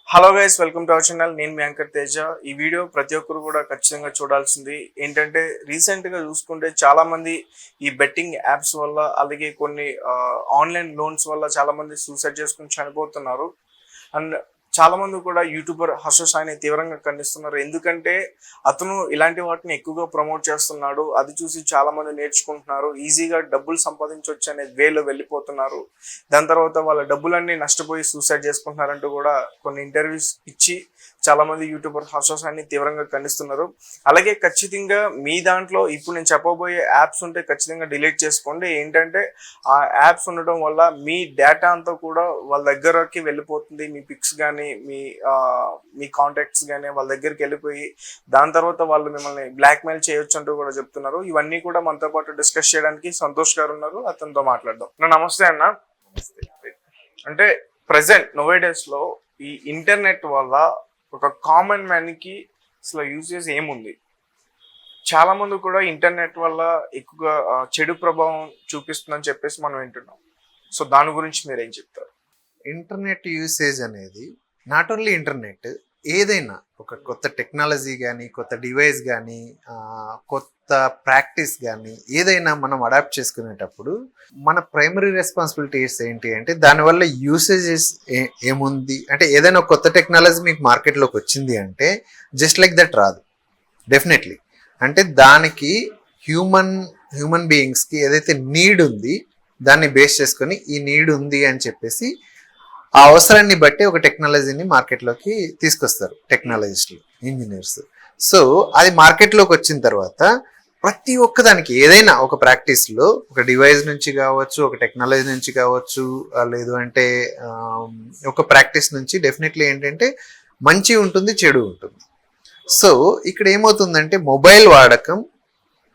Hello guys, welcome to our channel. నేను మీ anchor Teja. ఈ video ప్రతి ఒక్కరు కూడా ఖచ్చితంగా చూడాల్సింది. ఏంటంటే రీసెంట్గా చూసుకుంటే చాలా మంది ఈ బెట్టింగ్ యాప్స్ వల్ల, అలాగే కొన్ని ఆన్లైన్ లోన్స్ వల్ల చాలా మంది సూసైడ్ చేసుకుని చనిపోతున్నారు. అండ్ చాలా మంది కూడా యూట్యూబర్ హర్ష సాయిని తీవ్రంగా ఖండిస్తున్నారు. ఎందుకంటే అతను ఇలాంటి వాటిని ఎక్కువగా ప్రమోట్ చేస్తున్నాడు. అది చూసి చాలా మంది నేర్చుకుంటున్నారు. ఈజీగా డబ్బులు సంపాదించవచ్చు అనే వేలో వెళ్ళిపోతున్నారు. దాని తర్వాత వాళ్ళ డబ్బులన్నీ నష్టపోయి సూసైడ్ చేసుకుంటున్నారంటూ కూడా కొన్ని ఇంటర్వ్యూస్ ఇచ్చి చాలా మంది యూట్యూబర్ హర్ష సాయిని తీవ్రంగా ఖండిస్తున్నారు. అలాగే ఖచ్చితంగా మీ దాంట్లో ఇప్పుడు నేను చెప్పబోయే యాప్స్ ఉంటే ఖచ్చితంగా డిలీట్ చేసుకోండి. ఏంటంటే ఆ యాప్స్ ఉండటం వల్ల మీ డేటా అంతా కూడా వాళ్ళ దగ్గరకి వెళ్ళిపోతుంది. మీ పిక్స్ కానీ మీ కాంటాక్ట్స్ కానీ వాళ్ళ దగ్గరికి వెళ్ళిపోయి దాని తర్వాత వాళ్ళు మిమ్మల్ని బ్లాక్మెయిల్ చేయొచ్చు అంటూ కూడా చెప్తున్నారు. ఇవన్నీ కూడా మనతో పాటు డిస్కస్ చేయడానికి సంతోష్ గారు ఉన్నారు. అతనితో మాట్లాడదాం. నమస్తే అన్న. అంటే ప్రజెంట్ నోవే డేస్ లో ఈ ఇంటర్నెట్ వల్ల ఒక కామన్ మ్యాన్ కి అసలు యూజెస్ ఏముంది? చాలా మంది కూడా ఇంటర్నెట్ వల్ల ఎక్కువగా చెడు ప్రభావం చూపిస్తుందని చెప్పేసి మనం వింటున్నాం. సో దాని గురించి మీరు ఏం చెప్తారు? ఇంటర్నెట్ యూసేజ్ అనేది నాట్ ఓన్లీ ఇంటర్నెట్, ఏదైనా ఒక కొత్త టెక్నాలజీ కానీ, కొత్త డివైస్ కానీ, కొత్త ప్రాక్టీస్ కానీ ఏదైనా మనం అడాప్ట్ చేసుకునేటప్పుడు మన ప్రైమరీ రెస్పాన్సిబిలిటీస్ ఏంటి అంటే దానివల్ల యూసేజెస్ ఏముంది అంటే ఏదైనా కొత్త టెక్నాలజీ మీకు మార్కెట్లోకి వచ్చింది అంటే జస్ట్ లైక్ దట్ రాదు. డెఫినెట్లీ అంటే దానికి హ్యూమన్ బీయింగ్స్కి ఏదైతే నీడ్ ఉంది దాన్ని బేస్ చేసుకొని ఈ నీడ్ ఉంది అని చెప్పేసి ఆ అవసరాన్ని బట్టి ఒక టెక్నాలజీని మార్కెట్లోకి తీసుకొస్తారు టెక్నాలజిస్టులు, ఇంజనీర్స్. సో అది మార్కెట్లోకి వచ్చిన తర్వాత ప్రతి ఒక్కదానికి ఏదైనా ఒక ప్రాక్టీస్లో ఒక డివైస్ నుంచి కావచ్చు, ఒక టెక్నాలజీ నుంచి కావచ్చు, లేదు అంటే ఒక ప్రాక్టీస్ నుంచి డెఫినెట్లీ ఏంటంటే మంచి ఉంటుంది, చెడు ఉంటుంది. సో ఇక్కడ ఏమవుతుందంటే మొబైల్ వాడకం,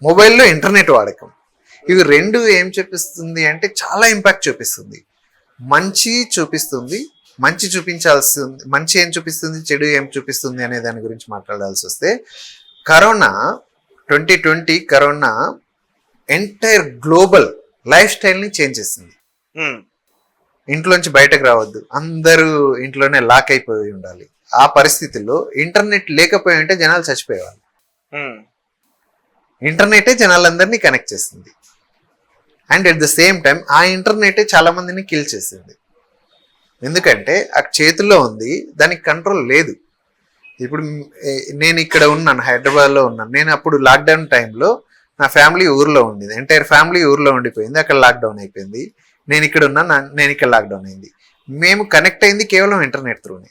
మొబైల్లో ఇంటర్నెట్ వాడకం, ఇవి రెండు ఏం చూపిస్తుంది అంటే చాలా ఇంపాక్ట్ చూపిస్తుంది. మంచి చూపిస్తుంది, మంచి చూపించాల్సి ఉంది, మంచి ఏం చూపిస్తుంది, చెడు ఏం చూపిస్తుంది అనే దాని గురించి మాట్లాడాల్సి వస్తే corona 2020 corona entire global life స్టైల్ని చేంజ్ చేసింది. ఇంట్లోంచి బయటకు రావద్దు, అందరూ ఇంట్లోనే లాక్ అయిపోయి ఉండాలి. ఆ పరిస్థితుల్లో ఇంటర్నెట్ లేకపోయి ఉంటే జనాలు చచ్చిపోయేవాళ్ళు. ఇంటర్నెటే జనాలందరినీ కనెక్ట్ చేస్తుంది. And at the same time ఆ ఇంటర్నెటే చాలా మందిని కిల్ చేసింది. ఎందుకంటే ఆ చేతుల్లో ఉంది, దానికి కంట్రోల్ లేదు. ఇప్పుడు నేను ఇక్కడ ఉన్నాను, హైదరాబాద్లో ఉన్నాను. నేను అప్పుడు లాక్డౌన్ టైంలో నా ఫ్యామిలీ ఊర్లో ఉండేది, ఎంటైర్ ఫ్యామిలీ ఊర్లో ఉండిపోయింది. అక్కడ లాక్డౌన్ అయిపోయింది. నేను ఇక్కడ ఉన్నాను, నేను ఇక్కడ లాక్డౌన్ అయింది. మేము కనెక్ట్ అయింది కేవలం ఇంటర్నెట్ త్రూనే.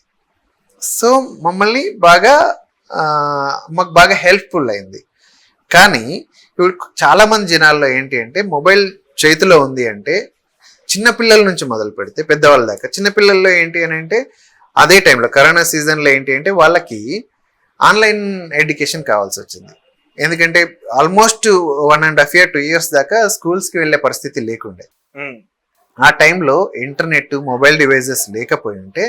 సో మమ్మల్ని మాకు బాగా హెల్ప్ఫుల్ అయింది. కానీ ఇప్పుడు చాలా మంది జనాల్లో ఏంటి అంటే మొబైల్ చేతిలో ఉంది అంటే చిన్నపిల్లల నుంచి మొదలు పెడితే పెద్దవాళ్ళ దాకా, చిన్నపిల్లల్లో ఏంటి అని అంటే అదే టైంలో కరోనా సీజన్లో ఏంటి అంటే వాళ్ళకి ఆన్లైన్ ఎడ్యుకేషన్ కావాల్సి వచ్చింది. ఎందుకంటే ఆల్మోస్ట్ 1.5 years 2 years దాకా స్కూల్స్కి వెళ్ళే పరిస్థితి లేకుండే. ఆ టైంలో ఇంటర్నెట్, మొబైల్ డివైజెస్ లేకపోయి ఉంటే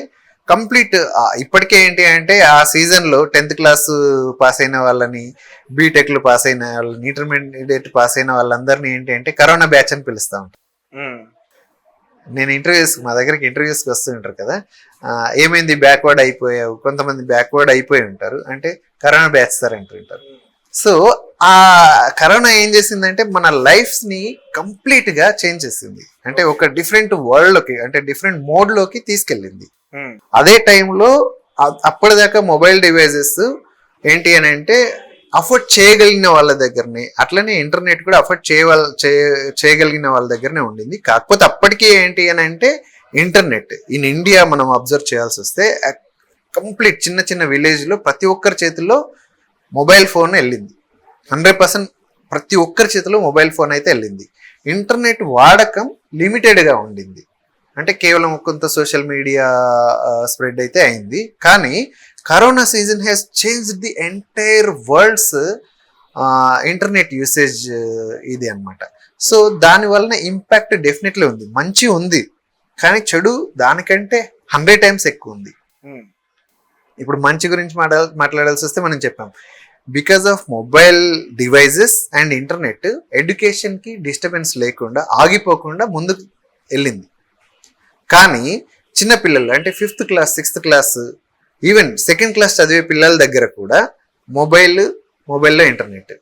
కంప్లీట్ ఇప్పటికే ఏంటి అంటే ఆ సీజన్లో 10th class పాస్ అయిన వాళ్ళని, బీటెక్లు పాస్ అయిన వాళ్ళని, ఇంటర్మీడియట్ పాస్ అయిన వాళ్ళందరినీ ఏంటి అంటే కరోనా బ్యాచ్ అని పిలుస్తూ ఉంటాను. నేను మా దగ్గరికి ఇంటర్వ్యూస్కి వస్తుంటారు కదా, ఏమైంది బ్యాక్వర్డ్ అయిపోయావు, కొంతమంది బ్యాక్వర్డ్ అయిపోయి ఉంటారు అంటే కరోనా బ్యాచ్ సార్ అంటుంటారు. సో ఆ కరోనా ఏం చేసిందంటే మన లైఫ్స్ని కంప్లీట్గా చేంజ్ చేసింది. అంటే ఒక డిఫరెంట్ వరల్డ్లోకి, అంటే డిఫరెంట్ మోడ్లోకి తీసుకెళ్ళింది. అదే టైంలో అప్పటిదాకా మొబైల్ డివైజెస్ ఏంటి అని అంటే అఫోర్డ్ చేయగలిగిన వాళ్ళ దగ్గరనే, అట్లనే ఇంటర్నెట్ కూడా అఫోర్డ్ చేయగలిగిన వాళ్ళ దగ్గరనే ఉండింది. కాకపోతే అప్పటికీ ఏంటి అని అంటే ఇంటర్నెట్ ఇన్ ఇండియా మనం అబ్జర్వ్ చేయాల్సి వస్తే కంప్లీట్ చిన్న చిన్న విలేజ్లో ప్రతి ఒక్కరి చేతిలో మొబైల్ ఫోన్ వెళ్ళింది. 100% ప్రతి ఒక్కరి చేతిలో మొబైల్ ఫోన్ అయితే వెళ్ళింది. ఇంటర్నెట్ వాడకం లిమిటెడ్గా ఉండింది. అంటే కేవలం కొంత సోషల్ మీడియా స్ప్రెడ్ అయితే అయింది. కానీ corona season has changed the entire world's internet usage ఇది అనమాట. సో దాని వలన ఇంపాక్ట్ డెఫినెట్లీ ఉంది, మంచి ఉంది, కానీ చెడు దానికంటే 100 times ఎక్కువ ఉంది. ఇప్పుడు మంచి గురించి మాట్లాడాల్సి వస్తే మనం చెప్పాం, because of mobile devices and internet ఎడ్యుకేషన్కి డిస్టర్బెన్స్ లేకుండా, ఆగిపోకుండా ముందుకు వెళ్ళింది. కానీ చిన్నపిల్లలు అంటే 5th class 6th class even second class చదివే పిల్లల దగ్గర కూడా మొబైల్లో ఇంటర్నెట్.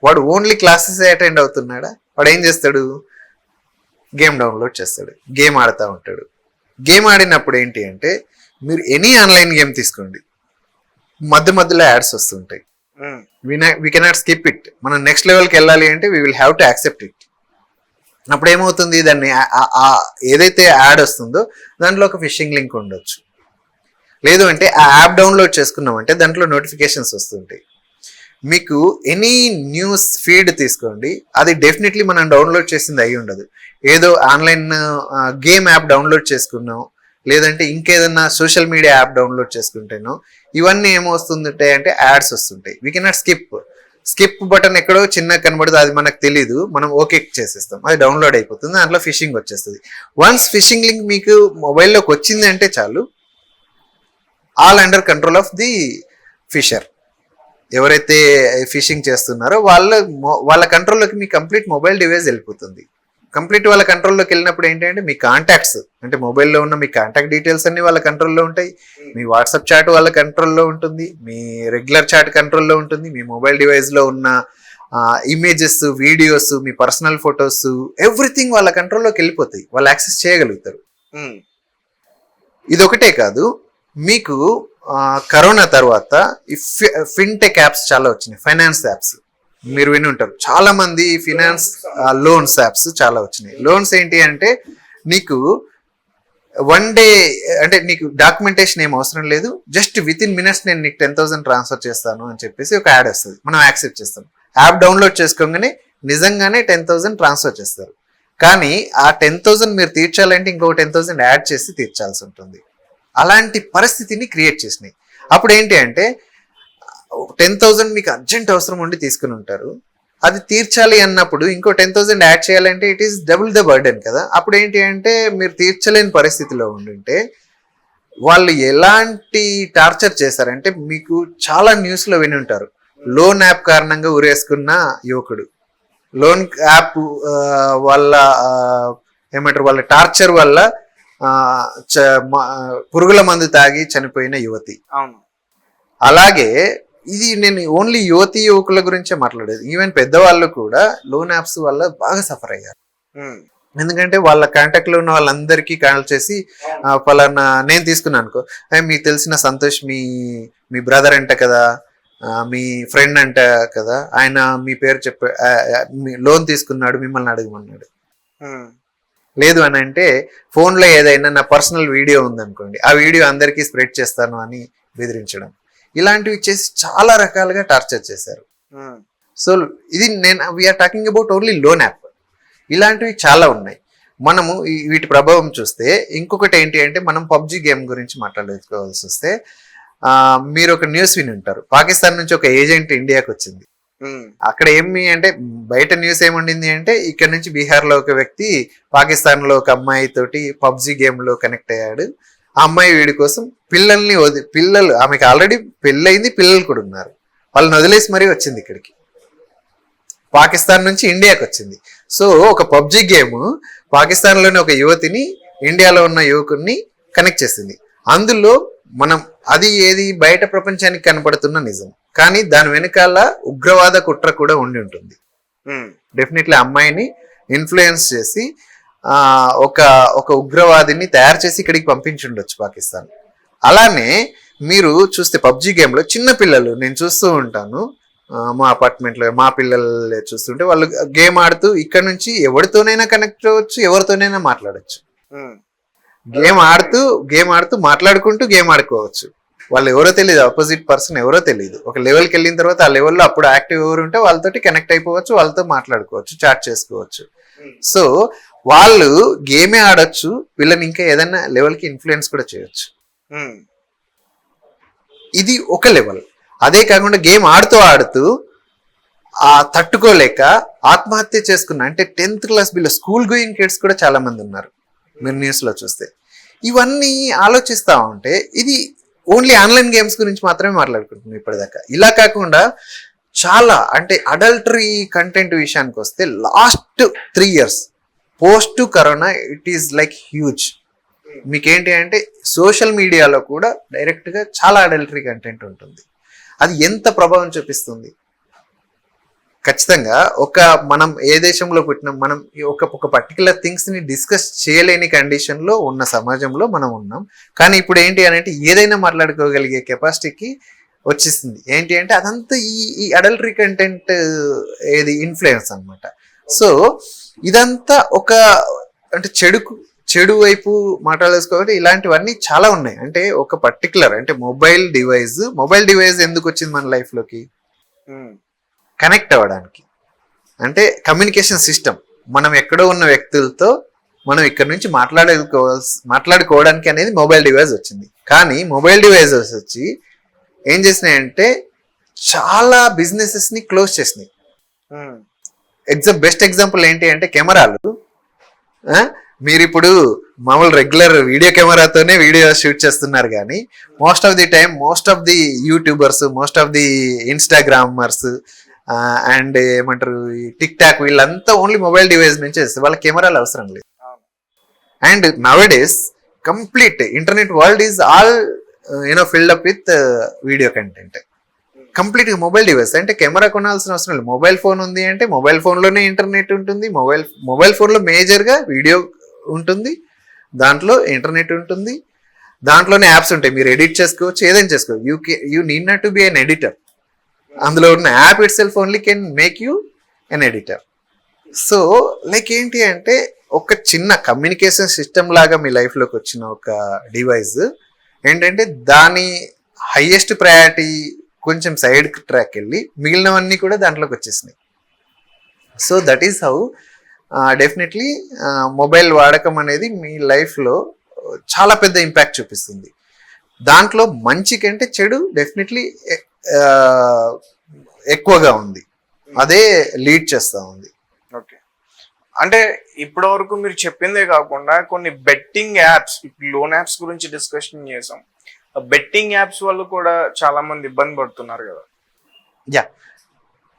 వాడు ఓన్లీ క్లాసెస్ అటెండ్ అవుతున్నాడా? వాడు ఏం చేస్తాడు? గేమ్ డౌన్లోడ్ చేస్తాడు, గేమ్ ఆడుతూ ఉంటాడు. గేమ్ ఆడినప్పుడు ఏంటి అంటే, మీరు ఎనీ ఆన్లైన్ గేమ్ తీసుకోండి, మధ్యలో యాడ్స్ వస్తుంటాయి. We cannot skip it. మనం నెక్స్ట్ లెవెల్కి వెళ్ళాలి అంటే we will have to accept it. అప్పుడు ఏమవుతుంది, దాన్ని ఏదైతే యాడ్ వస్తుందో దాంట్లో ఒక ఫిషింగ్ లింక్ ఉండొచ్చు. లేదు అంటే ఆ యాప్ డౌన్లోడ్ చేసుకున్నామంటే దాంట్లో నోటిఫికేషన్స్ వస్తుంటాయి. మీకు ఎనీ న్యూస్ ఫీడ్ తీసుకోండి, అది డెఫినెట్లీ మనం డౌన్లోడ్ చేసింది అయి ఉండదు. ఏదో ఆన్లైన్ గేమ్ యాప్ డౌన్లోడ్ చేసుకున్నాం, లేదంటే ఇంకేదన్నా సోషల్ మీడియా యాప్ డౌన్లోడ్ చేసుకుంటేనో ఇవన్నీ ఏమొస్తుంటాయి అంటే యాడ్స్ వస్తుంటాయి. వీ కెనాట్ స్కిప్ బటన్ ఎక్కడో చిన్న కనబడుతుంది, అది మనకు తెలీదు, మనం ఓకే చేసేస్తాం, అది డౌన్లోడ్ అయిపోతుంది, దాంట్లో ఫిషింగ్ వచ్చేస్తుంది. వన్స్ ఫిషింగ్ లింక్ మీకు మొబైల్లోకి వచ్చింది అంటే చాలు, all under control of the fisher. ఎవరైతే ఫిషింగ్ చేస్తున్నారో వాళ్ళ కంట్రోల్లోకి మీ కంప్లీట్ మొబైల్ డివైస్ వెళ్ళిపోతుంది. కంప్లీట్ వాళ్ళ కంట్రోల్లోకి వెళ్ళినప్పుడు ఏంటంటే మీ కాంటాక్ట్స్, అంటే మొబైల్లో ఉన్న మీ కాంటాక్ట్ డీటెయిల్స్ అన్ని వాళ్ళ కంట్రోల్లో ఉంటాయి, మీ వాట్సాప్ చాట్ వాళ్ళ కంట్రోల్లో ఉంటుంది, మీ రెగ్యులర్ చాట్ కంట్రోల్లో ఉంటుంది, మీ మొబైల్ డివైస్లో ఉన్న ఇమేజెస్, వీడియోస్, మీ పర్సనల్ ఫొటోస్, ఎవ్రీథింగ్ వాళ్ళ కంట్రోల్లోకి వెళ్ళిపోతాయి, వాళ్ళు యాక్సెస్ చేయగలుగుతారు. ఇదొకటే కాదు, మీకు కరోనా తర్వాత ఈ ఫిన్టెక్ యాప్స్ చాలా వచ్చినాయి, ఫైనాన్స్ యాప్స్ మీరు విని ఉంటారు. చాలా మంది ఫినాన్స్ లోన్స్ యాప్స్ చాలా వచ్చినాయి. లోన్స్ ఏంటి అంటే, నీకు వన్ డే అంటే నీకు డాక్యుమెంటేషన్ ఏం అవసరం లేదు, జస్ట్ విత్ ఇన్ మినిట్స్ నేను నీకు 10,000 ట్రాన్స్ఫర్ చేస్తాను అని చెప్పేసి ఒక యాడ్ వస్తుంది, మనం యాక్సెప్ట్ చేస్తాం. యాప్ డౌన్లోడ్ చేసుకోగానే నిజంగానే 10,000 ట్రాన్స్ఫర్ చేస్తారు. కానీ ఆ 10,000 మీరు తీర్చాలంటే ఇంకో 10,000 యాడ్ చేసి తీర్చాల్సి ఉంటుంది. అలాంటి పరిస్థితిని క్రియేట్ చేసినాయి. అప్పుడు ఏంటి అంటే 10,000 మీకు అర్జెంట్ అవసరం ఉండి తీసుకుని ఉంటారు, అది తీర్చాలి అన్నప్పుడు ఇంకో 10,000 యాడ్ చేయాలంటే it is double the burden కదా. అప్పుడు ఏంటి అంటే మీరు తీర్చలేని పరిస్థితిలో ఉండుంటే వాళ్ళు ఎలాంటి టార్చర్ చేశారంటే, మీకు చాలా న్యూస్లో విని ఉంటారు, లోన్ యాప్ కారణంగా ఉరేసుకున్న యువకుడు, లోన్ యాప్ వాళ్ళ ఏమంటారు వాళ్ళ టార్చర్ వల్ల పురుగుల మందు తాగి చనిపోయిన యువతి. అవును. అలాగే ఇది నేను ఓన్లీ యువకుల గురించే మాట్లాడేది, ఈవెన్ పెద్దవాళ్ళు కూడా లోన్ యాప్స్ వల్ల బాగా సఫర్ అయ్యారు. ఎందుకంటే వాళ్ళ కాంటాక్ట్ లో ఉన్న వాళ్ళందరికీ కాల్ చేసి పలానా నేను తీసుకున్నాను అనుకో, మీకు తెలిసిన సంతోష్ మీ బ్రదర్ అంట కదా, మీ ఫ్రెండ్ అంట కదా, ఆయన మీ పేరు లోన్ తీసుకున్నాడు, మిమ్మల్ని అడగమన్నాడు. లేదు అని అంటే ఫోన్లో ఏదైనా నా పర్సనల్ వీడియో ఉందనుకోండి, ఆ వీడియో అందరికీ స్ప్రెడ్ చేస్తాను అని బెదిరించడం, ఇలాంటివి చేసి చాలా రకాలుగా టార్చర్ చేశారు. సో ఇది we're talking about only loan app. ఇలాంటివి చాలా ఉన్నాయి. మనము వీటి ప్రభావం చూస్తే ఇంకొకటి ఏంటి అంటే, మనం పబ్జి గేమ్ గురించి మాట్లాడుకోవాల్సి వస్తే, మీరు ఒక న్యూస్ విని ఉంటారు, పాకిస్తాన్ నుంచి ఒక ఏజెంట్ ఇండియాకి వచ్చింది. అక్కడ ఏమి అంటే బయట న్యూస్ ఏముండింది అంటే, ఇక్కడ నుంచి బీహార్ లో ఒక వ్యక్తి పాకిస్తాన్ లో ఒక అమ్మాయి తోటి పబ్జి గేమ్ లో కనెక్ట్ అయ్యాడు. ఆ అమ్మాయి వీడి కోసం పిల్లలు ఆమెకి ఆల్రెడీ పెళ్ళయింది, పిల్లలు కూడా ఉన్నారు, వాళ్ళని వదిలేసి మరీ వచ్చింది ఇక్కడికి, పాకిస్తాన్ నుంచి ఇండియాకి వచ్చింది. సో ఒక పబ్జి గేమ్ పాకిస్తాన్ లోని ఒక యువతిని ఇండియాలో ఉన్న యువకుడిని కనెక్ట్ చేసింది. అందులో మనం ఏది బయట ప్రపంచానికి కనపడుతున్న నిజం, కానీ దాని వెనకాల ఉగ్రవాద కుట్ర కూడా ఉండి ఉంటుంది. డెఫినెట్లీ అమ్మాయిని ఇన్ఫ్లుయెన్స్ చేసి ఒక ఉగ్రవాదిని తయారు చేసి ఇక్కడికి పంపించి ఉండొచ్చు పాకిస్తాన్. అలానే మీరు చూస్తే పబ్జి గేమ్ లో చిన్న పిల్లలు, నేను చూస్తూ ఉంటాను మా అపార్ట్మెంట్ లో, మా పిల్లలు చూస్తుంటే వాళ్ళు గేమ్ ఆడుతూ ఇక్కడ నుంచి ఎవరితోనైనా కనెక్ట్ అవ్వచ్చు, ఎవరితోనైనా మాట్లాడచ్చు. గేమ్ ఆడుతూ మాట్లాడుకుంటూ గేమ్ ఆడుకోవచ్చు. వాళ్ళు ఎవరో తెలియదు, ఆపోజిట్ పర్సన్ ఎవరో తెలియదు. ఒక లెవెల్కి వెళ్ళిన తర్వాత ఆ లెవెల్లో అప్పుడు యాక్టివ్ ఎవరు ఉంటే వాళ్ళతోటి కనెక్ట్ అయిపోవచ్చు, వాళ్ళతో మాట్లాడుకోవచ్చు, చాట్ చేసుకోవచ్చు. సో వాళ్ళు గేమే ఆడొచ్చు, వీళ్ళని ఇంకా ఏదైనా లెవెల్కి ఇన్ఫ్లుయెన్స్ కూడా చేయొచ్చు. ఇది ఒక లెవెల్. అదే కాకుండా గేమ్ ఆడుతూ తట్టుకోలేక ఆత్మహత్య చేసుకున్న, అంటే 10th class below school going kids కూడా చాలా మంది ఉన్నారు మీరు న్యూస్ లో చూస్తే. ఇవన్నీ ఆలోచిస్తా ఉంటే ఇది ఓన్లీ ఆన్లైన్ గేమ్స్ గురించి మాత్రమే మాట్లాడుకుంటున్నాం ఇప్పటిదాకా. ఇలా కాకుండా చాలా, అంటే అడల్టరీ కంటెంట్ విషయానికి వస్తే last 3 years post corona it is like huge. మీకేంటి అంటే సోషల్ మీడియాలో కూడా డైరెక్ట్గా చాలా అడల్టరీ కంటెంట్ ఉంటుంది. అది ఎంత ప్రభావం చూపిస్తుంది? ఖచ్చితంగా మనం ఏ దేశంలో పుట్టినాం, మనం ఒక పర్టికులర్ థింగ్స్ని డిస్కస్ చేయలేని కండిషన్లో ఉన్న సమాజంలో మనం ఉన్నాం. కానీ ఇప్పుడు ఏంటి అని అంటే ఏదైనా మాట్లాడుకోగలిగే కెపాసిటీకి వచ్చేస్తుంది. ఏంటి అంటే అదంతా ఈ అడల్టరీ కంటెంట్ ఏది ఇన్ఫ్లుయెన్స్ అనమాట. సో ఇదంతా అంటే చెడు వైపు మాట్లాడేసుకోవాలి. ఇలాంటివన్నీ చాలా ఉన్నాయి. అంటే ఒక పర్టికులర్ అంటే మొబైల్ డివైస్ ఎందుకు వచ్చింది మన లైఫ్లోకి? కనెక్ట్ అవ్వడానికి, అంటే కమ్యూనికేషన్ సిస్టమ్. మనం ఎక్కడో ఉన్న వ్యక్తులతో మనం ఇక్కడ నుంచి మాట్లాడుకోవడానికి అనేది మొబైల్ డివైస్ వచ్చింది. కానీ మొబైల్ డివైజెస్ వచ్చి ఏం చేసినాయంటే చాలా బిజినెసెస్ని క్లోజ్ చేసినాయి. బెస్ట్ ఎగ్జాంపుల్ ఏంటి అంటే కెమెరాలు. మీరు ఇప్పుడు మామూలు రెగ్యులర్ వీడియో కెమెరాతోనే వీడియో షూట్ చేస్తున్నారు, కానీ most of the YouTubers, most of the Instagrammers and ఏమంటారు ఈ టిక్ టాక్, వీళ్ళంతా ఓన్లీ మొబైల్ డివైస్ నుంచి చేస్తారు. వాళ్ళ కెమెరాలు అవసరం లేదు. And nowadays complete internet world is all filled up with video content. కంప్లీట్గా మొబైల్ డివైస్. అంటే కెమెరా కొనాల్సిన అవసరం లేదు. మొబైల్ ఫోన్ ఉంది అంటే మొబైల్ ఫోన్లోనే ఇంటర్నెట్ ఉంటుంది. మొబైల్ ఫోన్లో మేజర్గా వీడియో ఉంటుంది, దాంట్లో ఇంటర్నెట్ ఉంటుంది, దాంట్లోనే యాప్స్ ఉంటాయి. మీరు ఎడిట్ చేసుకోవచ్చు, ఏదైనా చేసుకోవచ్చు. You need not to be an editor. అందులో ఉన్న app itself only can make you an editor. So like ఏంటి అంటే ఒక చిన్న కమ్యూనికేషన్ సిస్టమ్ లాగా మీ లైఫ్లోకి వచ్చిన ఒక డివైస్ ఏంటంటే దాని హైయెస్ట్ ప్రయారిటీ కొంచెం సైడ్ ట్రాక్ వెళ్ళి మిగిలినవన్నీ కూడా దాంట్లోకి వచ్చేసినాయి. So that is how definitely mobile వాడకం అనేది మీ లైఫ్లో చాలా పెద్ద ఇంపాక్ట్ చూపిస్తుంది. దాంట్లో మంచి కంటే చెడు డెఫినెట్లీ ఎక్కువగా ఉంది, అదే లీడ్ చేస్తూ ఉంది. ఓకే, అంటే ఇప్పటి వరకు మీరు చెప్పిందే కాకుండా కొన్ని బెట్టింగ్ యాప్స్, లోన్ యాప్స్ గురించి డిస్కషన్ చేసాం. బెట్టింగ్ యాప్స్ వాళ్ళు కూడా చాలా మంది ఇబ్బంది పడుతున్నారు కదా. యా,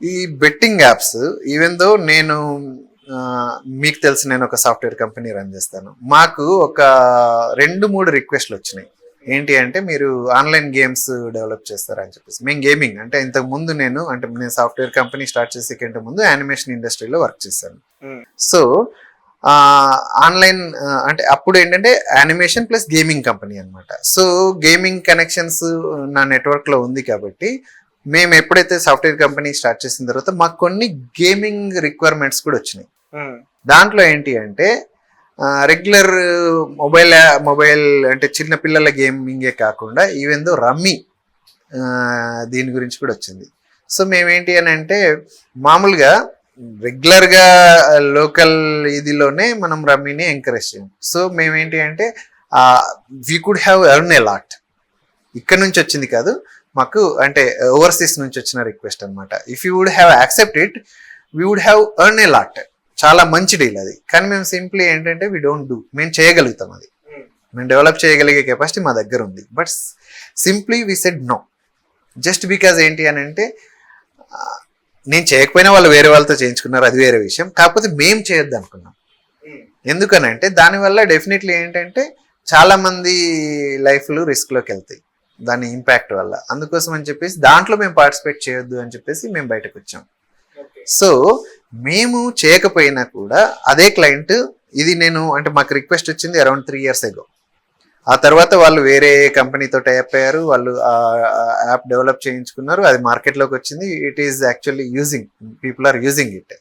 ఈ బెట్టింగ్ యాప్స్ ఈవెన్ దో మీకు తెలిసి నేను ఒక సాఫ్ట్వేర్ కంపెనీ రన్ చేస్తాను. మాకు ఒక 2-3 రిక్వెస్ట్లు వచ్చినాయి. ఏంటి అంటే మీరు ఆన్లైన్ గేమ్స్ డెవలప్ చేస్తారా అని చెప్పేసి. మేము గేమింగ్ అంటే ఇంతకు ముందు నేను సాఫ్ట్వేర్ కంపెనీ స్టార్ట్ చేసే కంటే ముందు యానిమేషన్ ఇండస్ట్రీలో వర్క్ చేశాను. సో ఆన్లైన్ అంటే అప్పుడు ఏంటంటే యానిమేషన్ ప్లస్ గేమింగ్ కంపెనీ అనమాట. సో గేమింగ్ కనెక్షన్స్ నా నెట్వర్క్లో ఉంది కాబట్టి మేము ఎప్పుడైతే సాఫ్ట్వేర్ కంపెనీ స్టార్ట్ చేసిన తర్వాత మాకు కొన్ని గేమింగ్ రిక్వైర్మెంట్స్ కూడా వచ్చినాయి. దాంట్లో ఏంటి అంటే రెగ్యులర్ మొబైల్ అంటే చిన్న పిల్లల గేమింగే కాకుండా ఈవెన్ దో రమ్మీ దీని గురించి కూడా వచ్చింది. సో మేమేంటి అని అంటే మామూలుగా రెగ్యులర్గా లోకల్ ఇదిలోనే మనం రమ్మీని ఎంకరేజ్ చేయం. సో మేమేంటి అంటే we could have earn a lot. ఇక్కడ నుంచి వచ్చింది కాదు, మాకు అంటే ఓవర్సీస్ నుంచి వచ్చిన రిక్వెస్ట్ అనమాట. If you would have accept it we would have earn a lot. చాలా మంచి డీల్ అది. కానీ మేము సింప్లీ ఏంటంటే వీ డోంట్ డూ. మేము చేయగలుగుతాం, అది మేము డెవలప్ చేయగలిగే కెపాసిటీ మా దగ్గర ఉంది. But simply we said no. Just because ఏంటి అని అంటే నేను చేయకపోయినా వాళ్ళు వేరే వాళ్ళతో చేయించుకున్నారు, అది వేరే విషయం. కాకపోతే మేము చేయొద్దు అనుకున్నాం. ఎందుకనంటే దానివల్ల డెఫినెట్లీ ఏంటంటే చాలా మంది లైఫ్లు రిస్క్లోకి వెళ్తాయి దాని ఇంపాక్ట్ వల్ల. అందుకోసం అని చెప్పేసి దాంట్లో మేము పార్టిసిపేట్ చేయొద్దు అని చెప్పేసి మేము బయటకు వచ్చాం. సో మేము చేయకపోయినా కూడా అదే క్లయింట్ ఇది అంటే మాకు రిక్వెస్ట్ వచ్చింది అరౌండ్ 3 years ago. ఆ తర్వాత వాళ్ళు వేరే కంపెనీతో టైప్ అయ్యారు, వాళ్ళు యాప్ డెవలప్ చేయించుకున్నారు, అది మార్కెట్లోకి వచ్చింది. It is actually people are using it.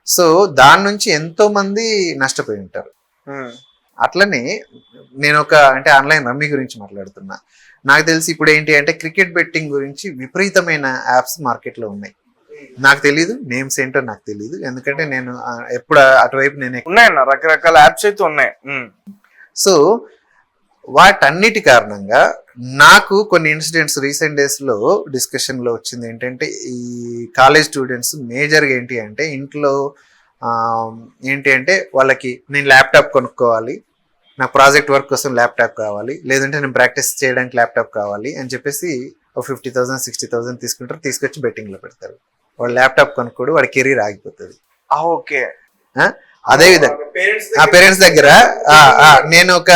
So దాని నుంచి ఎంతో మంది నష్టపోయి ఉంటారు. అట్లనే నేను అంటే ఆన్లైన్ రమ్మీ గురించి మాట్లాడుతున్నా. నాకు తెలిసి ఇప్పుడు ఏంటి అంటే క్రికెట్ బెట్టింగ్ గురించి విపరీతమైన యాప్స్ మార్కెట్లో ఉన్నాయి. నాకు తెలీదు, నేమ్స్ ఏంటో నాకు తెలీదు, ఎందుకంటే నేను ఎప్పుడు అటువైపు ఉన్నాయన్న రకరకాల యాప్స్ అయితే ఉన్నాయి. సో వాటన్నిటి కారణంగా నాకు కొన్ని ఇన్సిడెంట్స్ రీసెంట్ డేస్లో డిస్కషన్లో వచ్చింది. ఏంటంటే ఈ కాలేజ్ స్టూడెంట్స్ మేజర్గా ఏంటి అంటే ఇంట్లో ఏంటి అంటే వాళ్ళకి నేను ల్యాప్టాప్ కొనుక్కోవాలి, నాకు ప్రాజెక్ట్ వర్క్ కోసం ల్యాప్టాప్ కావాలి, లేదంటే నేను ప్రాక్టీస్ చేయడానికి ల్యాప్టాప్ కావాలి అని చెప్పేసి 50,000 60,000 తీసుకుంటారు, తీసుకొచ్చి బెట్టింగ్లో పెడతారు. వాడు ల్యాప్టాప్ కొనుక్కోడు, వాడి కెరీర్ ఆగిపోతుంది. ఓకే, అదే విధంగా ఆ పేరెంట్స్ దగ్గర నేను ఒక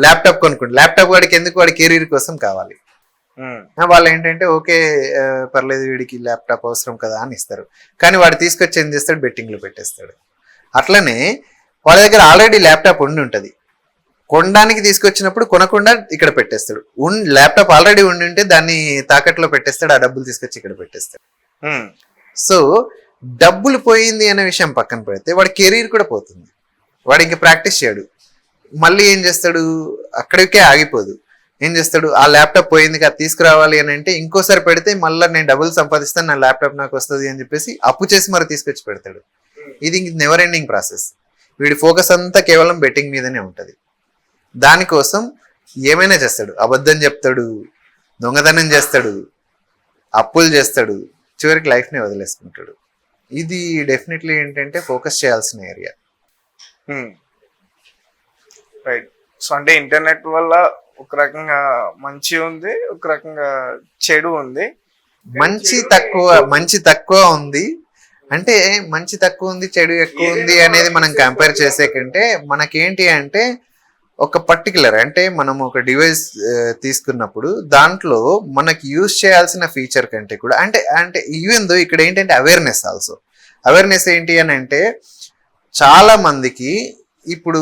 ల్యాప్టాప్ కొనుక్కోండి, ల్యాప్టాప్ వాడికి ఎందుకు, వాడి కెరీర్ కోసం కావాలి. వాళ్ళు ఏంటంటే ఓకే పర్లేదు వీడికి ల్యాప్టాప్ అవసరం కదా అని ఇస్తారు. కానీ వాడు తీసుకొచ్చి ఏం చేస్తాడు, బెట్టింగ్లో పెట్టేస్తాడు. అట్లనే వాళ్ళ దగ్గర ఆల్రెడీ ల్యాప్టాప్ ఉండి ఉంటుంది, కొనడానికి తీసుకొచ్చినప్పుడు కొనకుండా ఇక్కడ పెట్టేస్తాడు. ల్యాప్టాప్ ఆల్రెడీ ఉండి ఉంటే దాన్ని తాకట్లో పెట్టేస్తాడు, ఆ డబ్బులు తీసుకొచ్చి ఇక్కడ పెట్టేస్తాడు. సో డబ్బులు పోయింది అనే విషయం పక్కన పెడితే వాడి కెరీర్ కూడా పోతుంది. వాడు ఇంక ప్రాక్టీస్ చేయడు, మళ్ళీ ఏం చేస్తాడు, అక్కడికే ఆగిపోదు. ఏం చేస్తాడు, ఆ ల్యాప్టాప్ పోయింది కదా తీసుకురావాలి అని అంటే ఇంకోసారి పెడితే మళ్ళీ నేను డబ్బులు సంపాదిస్తాను, నా ల్యాప్టాప్ నాకు వస్తుంది అని చెప్పేసి అప్పు చేసి మరి తీసుకొచ్చి పెడతాడు. ఇది నెవర్ ఎండింగ్ ప్రాసెస్. వీడి ఫోకస్ అంతా కేవలం బెట్టింగ్ మీదనే ఉంటుంది. దానికోసం ఏమైనా చేస్తాడు, అబద్ధం చెప్తాడు, దొంగతనం చేస్తాడు, అప్పులు చేస్తాడు, చివరికి లైఫ్ని వదిలేసుకుంటాడు. ఇది డెఫినెట్లీ ఏంటంటే ఫోకస్ చేయాల్సిన ఏరియా. రైట్. సో అంటే ఇంటర్నెట్ వల్ల ఒక రకంగా మంచి ఉంది, ఒక రకంగా చెడు ఉంది. మంచి తక్కువ ఉంది అంటే, మంచి తక్కువ ఉంది చెడు ఎక్కువ ఉంది అనేది మనం కంపేర్ చేసే కంటే మనకేంటి అంటే ఒక పర్టికులర్ అంటే మనం ఒక డివైస్ తీసుకున్నప్పుడు దాంట్లో మనకి యూజ్ చేయాల్సిన ఫీచర్ కంటే కూడా అంటే ఈవెన్ దో ఇక్కడ ఏంటంటే అవేర్నెస్ ఆల్సో. అవేర్నెస్ ఏంటి అని అంటే చాలా మందికి ఇప్పుడు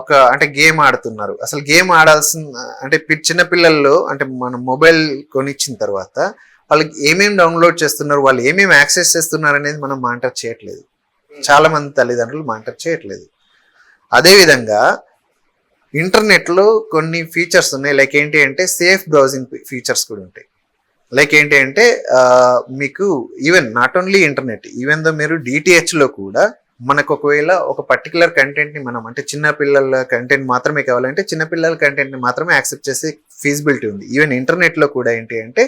ఒక అంటే గేమ్ ఆడుతున్నారు. అసలు గేమ్ ఆడాల్సిన అంటే చిన్న పిల్లల్లో అంటే మనం మొబైల్ కొనిచ్చిన తర్వాత వాళ్ళకి ఏమేమి డౌన్లోడ్ చేస్తున్నారు, వాళ్ళు ఏమేమి యాక్సెస్ చేస్తున్నారు అనేది మనం మానిటర్ చేయట్లేదు. చాలా మంది తల్లిదండ్రులు మానిటర్ చేయట్లేదు. అదేవిధంగా ఇంటర్నెట్లో కొన్ని ఫీచర్స్ ఉన్నాయి, లైక్ ఏంటి అంటే సేఫ్ బ్రౌజింగ్ ఫీచర్స్ కూడా ఉంటాయి. లైక్ ఏంటి అంటే మీకు even not only internet, even though మీరు డిటిహెచ్లో కూడా మనకు ఒకవేళ ఒక పర్టికులర్ కంటెంట్ని మనం అంటే చిన్నపిల్లల కంటెంట్ మాత్రమే కావాలంటే చిన్నపిల్లల కంటెంట్ని మాత్రమే యాక్సెప్ట్ చేసే ఫీజిబిలిటీ ఉంది. ఈవెన్ ఇంటర్నెట్లో కూడా ఏంటి అంటే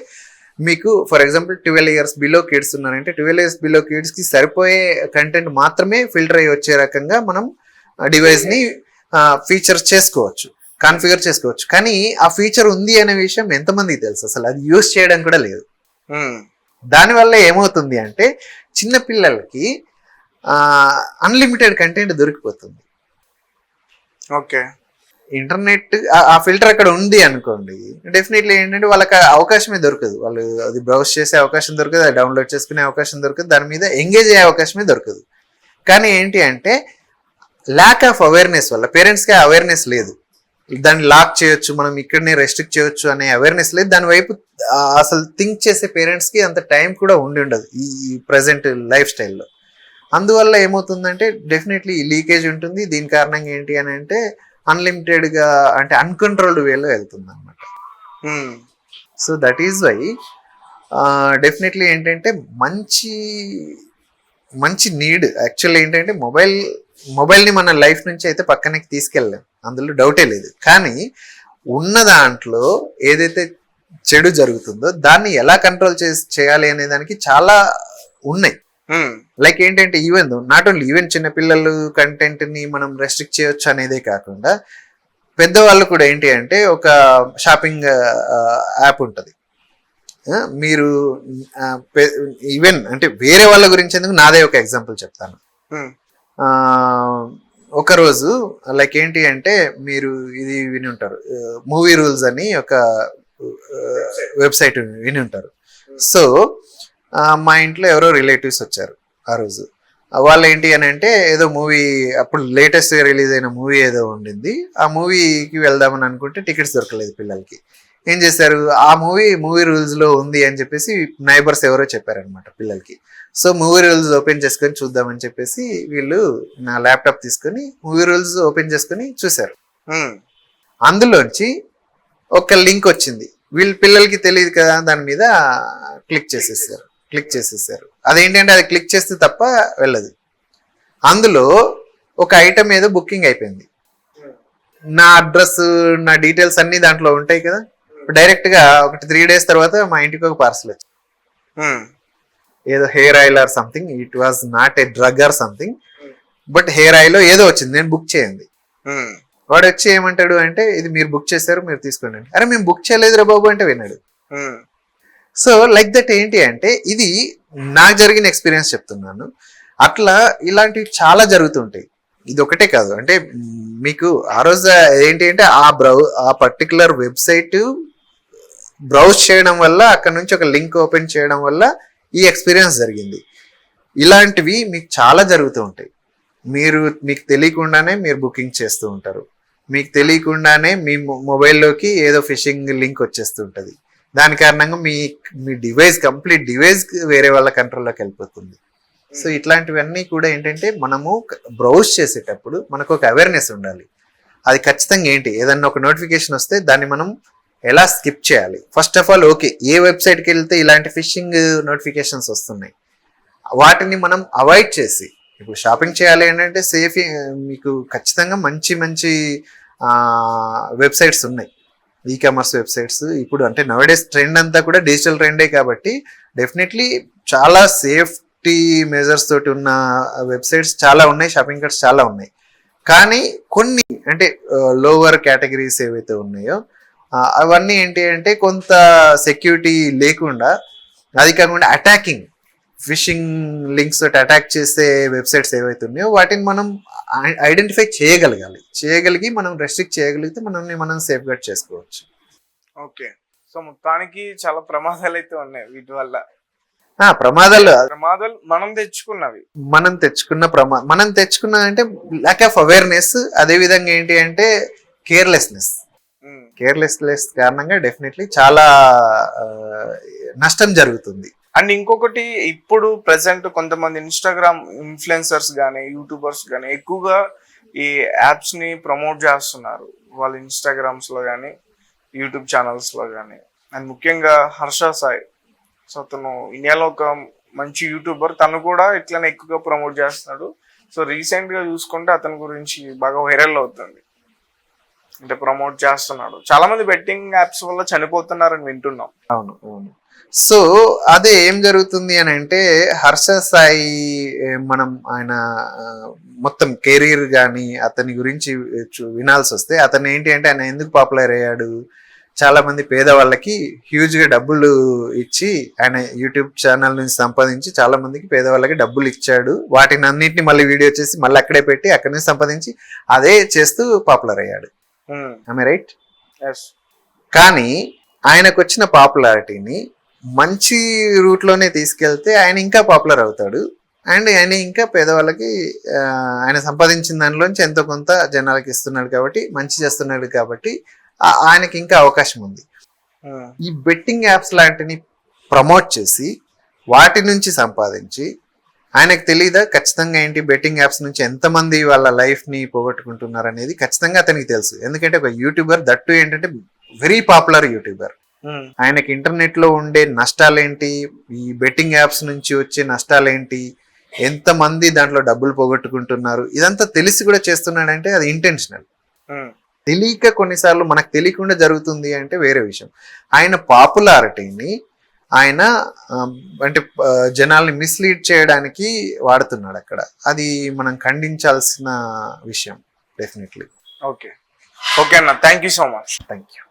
మీకు for example 12 years below kids ఉన్నారంటే 12 years బిలో కిడ్స్కి సరిపోయే కంటెంట్ మాత్రమే ఫిల్టర్ అయ్యి వచ్చే రకంగా మనం డివైస్ని ఫీచర్స్ చేసుకోవచ్చు, కాన్ఫిగర్ చేసుకోవచ్చు. కానీ ఆ ఫీచర్ ఉంది అనే విషయం ఎంతమందికి తెలుసు, అసలు అది యూజ్ చేయడం కూడా లేదు. దానివల్ల ఏమవుతుంది అంటే చిన్నపిల్లలకి అన్లిమిటెడ్ కంటెంట్ దొరికిపోతుంది. ఓకే, ఇంటర్నెట్ ఆ ఫిల్టర్ అక్కడ ఉంది అనుకోండి, డెఫినెట్లీ ఏంటంటే వాళ్ళకి అవకాశమే దొరకదు. వాళ్ళు అది బ్రౌజ్ చేసే అవకాశం దొరకదు, అది డౌన్లోడ్ చేసుకునే అవకాశం దొరకదు, దాని మీద ఎంగేజ్ అయ్యే అవకాశమే దొరకదు. కానీ ఏంటి అంటే ల్యాక్ ఆఫ్ అవేర్నెస్ వల్ల పేరెంట్స్కి అవేర్నెస్ లేదు, దాన్ని లాక్ చేయొచ్చు, మనం ఇక్కడనే రెస్ట్రిక్ట్ చేయొచ్చు అనే అవేర్నెస్ లేదు. దాని వైపు అసలు థింక్ చేసే పేరెంట్స్కి అంత టైం కూడా ఉండి ఉండదు ఈ ప్రజెంట్ లైఫ్ స్టైల్లో. అందువల్ల ఏమవుతుందంటే డెఫినెట్లీ లీకేజ్ ఉంటుంది. దీని కారణంగా ఏంటి అని అంటే అన్లిమిటెడ్గా అంటే అన్కంట్రోల్డ్ వేలో వెళ్తుంది అనమాట. So that is why definitely ఏంటంటే మంచి నీడ్ యాక్చువల్ ఏంటంటే మొబైల్ని మన లైఫ్ నుంచి అయితే పక్కనకి తీసుకెళ్ళాం, అందులో డౌటే లేదు. కానీ ఉన్న దాంట్లో ఏదైతే చెడు జరుగుతుందో దాన్ని ఎలా కంట్రోల్ చేయాలి అనే దానికి చాలా ఉన్నాయి. లైక్ ఏంటంటే ఈవెన్ నాట్ ఓన్లీ ఈవెన్ చిన్నపిల్లలు కంటెంట్ ని మనం రెస్ట్రిక్ట్ చేయొచ్చు అనేదే కాకుండా పెద్దవాళ్ళు కూడా ఏంటి అంటే ఒక షాపింగ్ యాప్ ఉంటుంది. మీరు ఈవెన్ అంటే వేరే వాళ్ళ గురించి ఎందుకు నాదే ఒక ఎగ్జాంపుల్ చెప్తాను. ఒకరోజు లైక్ ఏంటి అంటే మీరు ఇది విని ఉంటారు, మూవీ రూల్స్ అని ఒక వెబ్సైట్ విని ఉంటారు. సో మా ఇంట్లో ఎవరో రిలేటివ్స్ వచ్చారు ఆ రోజు. వాళ్ళు ఏంటి అని అంటే ఏదో మూవీ అప్పుడు లేటెస్ట్ రిలీజ్ అయిన మూవీ ఏదో ఉండింది, ఆ మూవీకి వెళ్దామని అనుకుంటే టికెట్స్ దొరకలేదు పిల్లలకి. ఏం చేశారు, ఆ మూవీ రూల్స్లో ఉంది అని చెప్పేసి నైబర్స్ ఎవరో చెప్పారనమాట పిల్లలకి. సో మూవీ రూల్స్ ఓపెన్ చేసుకొని చూద్దామని చెప్పేసి వీళ్ళు నా ల్యాప్టాప్ తీసుకొని మూవీ రూల్స్ ఓపెన్ చేసుకొని చూశారు. అందులోంచి ఒక లింక్ వచ్చింది, వీళ్ళ పిల్లలకి తెలియదు కదా, దాని మీద క్లిక్ చేసేసారు. అదేంటంటే అది క్లిక్ చేస్తే తప్ప వెళ్ళదు. అందులో ఒక ఐటమ్ ఏదో బుకింగ్ అయిపోయింది, నా అడ్రస్ నా డీటెయిల్స్ అన్ని దాంట్లో ఉంటాయి కదా. డైరెక్ట్గా ఒక 3 days తర్వాత మా ఇంటికి ఒక పార్సల్ వచ్చింది, ఏదో hair oil or something, it was not a drug or something, but hair oil ఏదో వచ్చింది, నేను బుక్ చేయండి. వాడు వచ్చి ఏమంటాడు అంటే ఇది మీరు బుక్ చేశారు మీరు తీసుకోండి. అరే మేము బుక్ చేయలేదు రా బాబు అంటే విన్నాడు. సో లైక్ దట్ ఏంటి అంటే ఇది నాకు జరిగిన ఎక్స్పీరియన్స్ చెప్తున్నాను. అట్లా ఇలాంటివి చాలా జరుగుతుంటాయి. ఇది ఒకటే కాదు, అంటే మీకు ఆ రోజు ఏంటి అంటే ఆ పర్టికులర్ వెబ్సైట్ బ్రౌజ్ చేయడం వల్ల, అక్కడ నుంచి ఒక లింక్ ఓపెన్ చేయడం వల్ల ఈ ఎక్స్పీరియన్స్ జరిగింది. ఇలాంటివి మీకు చాలా జరుగుతూ ఉంటాయి. మీకు తెలియకుండానే మీరు బుకింగ్ చేస్తూ ఉంటారు, మీకు తెలియకుండానే మీ మొబైల్లోకి ఏదో ఫిషింగ్ లింక్ వచ్చేస్తూ ఉంటుంది. దాని కారణంగా మీ కంప్లీట్ డివైస్ వేరే వాళ్ళ కంట్రోల్లోకి వెళ్ళిపోతుంది. సో ఇట్లాంటివన్నీ కూడా ఏంటంటే మనము బ్రౌజ్ చేసేటప్పుడు మనకు ఒక అవేర్నెస్ ఉండాలి. అది ఖచ్చితంగా ఏంటి, ఏదన్నా ఒక నోటిఫికేషన్ వస్తే దాన్ని మనం ఎలా స్కిప్ చేయాలి. ఫస్ట్ ఆఫ్ ఆల్ ఓకే, ఏ వెబ్సైట్కి వెళ్తే ఇలాంటి ఫిషింగ్ నోటిఫికేషన్స్ వస్తున్నాయి వాటిని మనం అవాయిడ్ చేసి, ఇప్పుడు షాపింగ్ చేయాలి ఏంటంటే మీకు ఖచ్చితంగా మంచి మంచి వెబ్సైట్స్ ఉన్నాయి, ఈ కామర్స్ వెబ్సైట్స్. ఇప్పుడు అంటే నవడేస్ ట్రెండ్ అంతా కూడా డిజిటల్ ట్రెండే కాబట్టి డెఫినెట్లీ చాలా సేఫ్టీ మెజర్స్ తోటి ఉన్న వెబ్సైట్స్ చాలా ఉన్నాయి, షాపింగ్ కార్ట్స్ చాలా ఉన్నాయి. కానీ కొన్ని అంటే లోవర్ కేటగిరీస్ ఏవైతే ఉన్నాయో అవన్నీ ఏంటి అంటే కొంత సెక్యూరిటీ లేకుండా, అది కాకుండా అటాకింగ్ ఫిషింగ్ లింక్స్ తోటి అటాక్ చేసే వెబ్సైట్స్ ఏవైతే ఉన్నాయో వాటిని మనం ఐడెంటిఫై చేయగలిగి మనం రెస్ట్రిక్ట్ చేయగలిగితే మనం సేఫ్ గార్డ్ చేసుకోవచ్చు. ఓకే, సో మొత్తానికి చాలా ప్రమాదాలు అయితే ఉన్నాయి వీటి వల్ల. ప్రమాదాలు మనం తెచ్చుకున్న అంటే ల్యాక్ ఆఫ్ అవేర్నెస్, అదే విధంగా ఏంటి అంటే కేర్లెస్నెస్ కారణంగా డెఫినెట్లీ చాలా నష్టం జరుగుతుంది. అండ్ ఇంకొకటి, ఇప్పుడు ప్రెసెంట్ కొంతమంది ఇన్స్టాగ్రామ్ ఇన్ఫ్లుయెన్సర్స్ కానీ యూట్యూబర్స్ కానీ ఎక్కువగా ఈ యాప్స్ ని ప్రమోట్ చేస్తున్నారు వాళ్ళ ఇన్స్టాగ్రామ్స్ లో కానీ యూట్యూబ్ ఛానల్స్ లో కానీ. అండ్ ముఖ్యంగా హర్ష సాయి, సో అతను ఇండియాలో ఒక మంచి యూట్యూబర్, తను కూడా ఇట్లనే ఎక్కువగా ప్రమోట్ చేస్తున్నాడు. సో రీసెంట్ గా చూసుకుంటే అతని గురించి బాగా వైరల్ అవుతుంది, అంటే ప్రమోట్ చేస్తున్నాడు. చాలా మంది బెట్టింగ్ యాప్స్ వల్ల చనిపోతున్నారని వింటున్నాం. అవును. సో అదే ఏం జరుగుతుంది అని అంటే, హర్ష సాయి ఆయన మొత్తం కెరీర్ కానీ అతని గురించి వినాల్సి వస్తే, అతను ఏంటి అంటే ఆయన ఎందుకు పాపులర్ అయ్యాడు, చాలా మంది పేదవాళ్ళకి హ్యూజ్ గా డబ్బులు ఇచ్చి, ఆయన యూట్యూబ్ ఛానల్ నుంచి సంపాదించి చాలా మందికి పేదవాళ్ళకి డబ్బులు ఇచ్చాడు. వాటిని అన్నింటినీ మళ్ళీ వీడియో చేసి మళ్ళీ అక్కడే పెట్టి అక్కడి నుంచి సంపాదించి అదే చేస్తూ పాపులర్ అయ్యాడు. రైట్? కానీ ఆయనకు వచ్చిన పాపులారిటీని మంచి రూట్ లోనే తీసుకెళ్తే ఆయన ఇంకా పాపులర్ అవుతాడు. అండ్ ఆయన ఇంకా పేదవాళ్ళకి ఆయన సంపాదించిన దానిలోంచి ఎంతో కొంత జనాలకి ఇస్తున్నాడు కాబట్టి, మంచి చేస్తున్నాడు కాబట్టి ఆయనకి ఇంకా అవకాశం ఉంది. ఈ బెట్టింగ్ యాప్స్ లాంటిని ప్రమోట్ చేసి వాటి నుంచి సంపాదించి, ఆయనకు తెలీదా ఖచ్చితంగా ఏంటి బెట్టింగ్ యాప్స్ నుంచి ఎంతమంది వాళ్ళ లైఫ్ ని పోగొట్టుకుంటున్నారు అనేది ఖచ్చితంగా అతనికి తెలుసు. ఎందుకంటే ఒక యూట్యూబర్, దట్టు ఏంటంటే వెరీ పాపులర్ యూట్యూబర్, ఆయనకి ఇంటర్నెట్ లో ఉండే నష్టాలేంటి, ఈ బెట్టింగ్ యాప్స్ నుంచి వచ్చే నష్టాలేంటి, ఎంతమంది దాంట్లో డబ్బులు పోగొట్టుకుంటున్నారు, ఇదంతా తెలిసి కూడా చేస్తున్నాడంటే అది ఇంటెన్షనల్. తెలియక కొన్నిసార్లు మనకు తెలియకుండా జరుగుతుంది అంటే వేరే విషయం. ఆయన పాపులారిటీని ఆయన అంటే జనాల్ని మిస్లీడ్ చేయడానికి వాడుతున్నాడు అక్కడ. అది మనం ఖండించాల్సిన విషయం డెఫినెట్లీ. ఓకే అన్న, thank you so much. Thank you.